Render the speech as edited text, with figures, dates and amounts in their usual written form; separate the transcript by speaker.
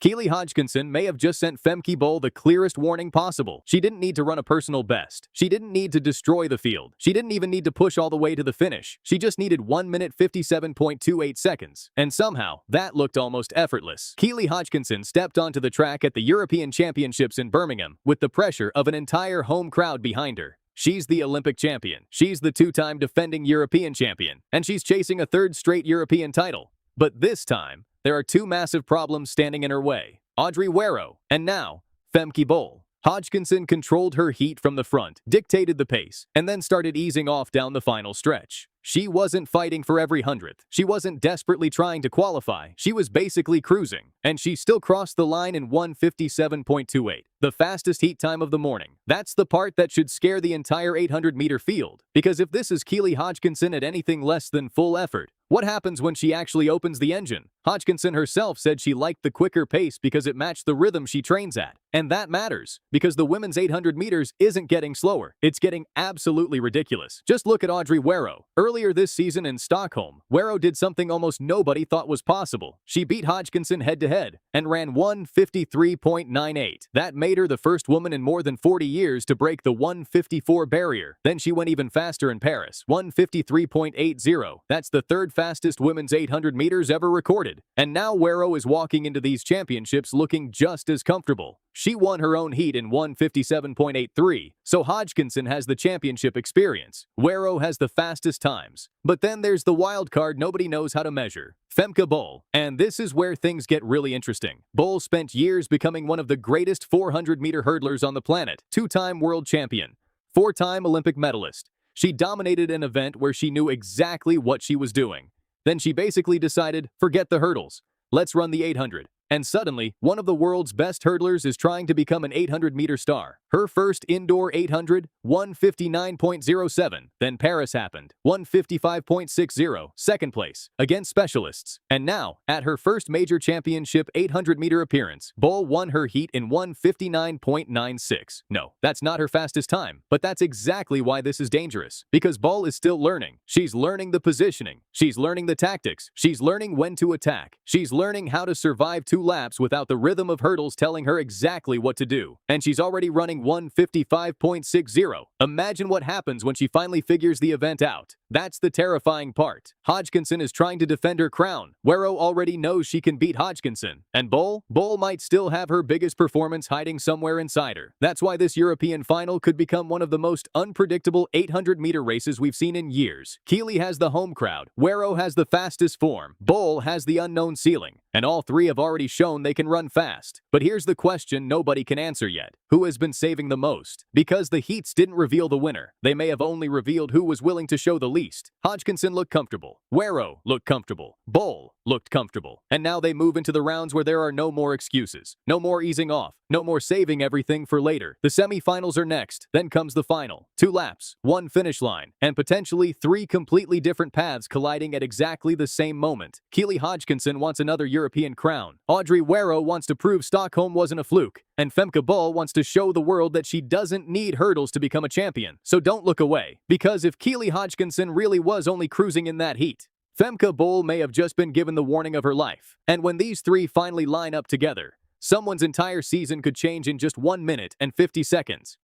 Speaker 1: Keely Hodgkinson may have just sent Femke Bol the clearest warning possible. She didn't need to run a personal best. She didn't need to destroy the field. She didn't even need to push all the way to the finish. She just needed 1 minute 57.28 seconds. And somehow, that looked almost effortless. Keely Hodgkinson stepped onto the track at the European Championships in Birmingham with the pressure of an entire home crowd behind her. She's the Olympic champion. She's the two-time defending European champion. And she's chasing a third straight European title. But this time, there are two massive problems standing in her way: Audrey Werro, and now, Femke Bol. Hodgkinson controlled her heat from the front, dictated the pace, and then started easing off down the final stretch. She wasn't fighting for every hundredth. She wasn't desperately trying to qualify. She was basically cruising. And she still crossed the line in 1:57.28, the fastest heat time of the morning. That's the part that should scare the entire 800-meter field. Because if this is Keely Hodgkinson at anything less than full effort, what happens when she actually opens the engine? Hodgkinson herself said she liked the quicker pace because it matched the rhythm she trains at. And that matters, because the women's 800 meters isn't getting slower. It's getting absolutely ridiculous. Just look at Audrey Werro. Earlier this season in Stockholm, Werro did something almost nobody thought was possible. She beat Hodgkinson head-to-head and ran 1:53.98. That made her the first woman in more than 40 years to break the 1:54 barrier. Then she went even faster in Paris, 1:53.80. That's the third fastest women's 800 meters ever recorded. And now Werro is walking into these championships looking just as comfortable. She won her own heat in 1:57.83, so Hodgkinson has the championship experience. Werro has the fastest times. But then there's the wild card nobody knows how to measure: Femke Bol. And this is where things get really interesting. Bol spent years becoming one of the greatest 400-meter hurdlers on the planet, two-time world champion, four-time Olympic medalist. She dominated an event where she knew exactly what she was doing. Then she basically decided, forget the hurdles. Let's run the 800. And suddenly, one of the world's best hurdlers is trying to become an 800-meter star. Her first indoor 800, 1:59.07. Then Paris happened, 1:55.60, second place, against specialists. And now, at her first major championship 800-meter appearance, Bol won her heat in 1:59.96. No, that's not her fastest time, but that's exactly why this is dangerous. Because Bol is still learning. She's learning the positioning. She's learning the tactics. She's learning when to attack. She's learning how to survive two laps without the rhythm of hurdles telling her exactly what to do. And she's already running 1:55.60. Imagine what happens when she finally figures the event out. That's the terrifying part. Hodgkinson is trying to defend her crown. Werro already knows she can beat Hodgkinson. And Bol might still have her biggest performance hiding somewhere inside her. That's why this European final could become one of the most unpredictable 800-meter races we've seen in years. Keely has the home crowd. Werro has the fastest form. Bol has the unknown ceiling. And all three have already shown they can run fast. But here's the question nobody can answer yet: who has been saving the most? Because the heats didn't reveal the winner. They may have only revealed who was willing to show the least. Hodgkinson looked comfortable. Werro looked comfortable. Bol looked comfortable. And now they move into the rounds where there are no more excuses. No more easing off. No more saving everything for later. The semifinals are next. Then comes the final. 2 laps, 1 finish line, and potentially 3 completely different paths colliding at exactly the same moment. Keely Hodgkinson wants another European crown. Audrey Werro wants to prove Stockholm wasn't a fluke. And Femke Bol wants to show the world that she doesn't need hurdles to become a champion. So don't look away. Because if Keely Hodgkinson really was only cruising in that heat, Femke Bol may have just been given the warning of her life. And when these three finally line up together, someone's entire season could change in just 1 minute and 50 seconds.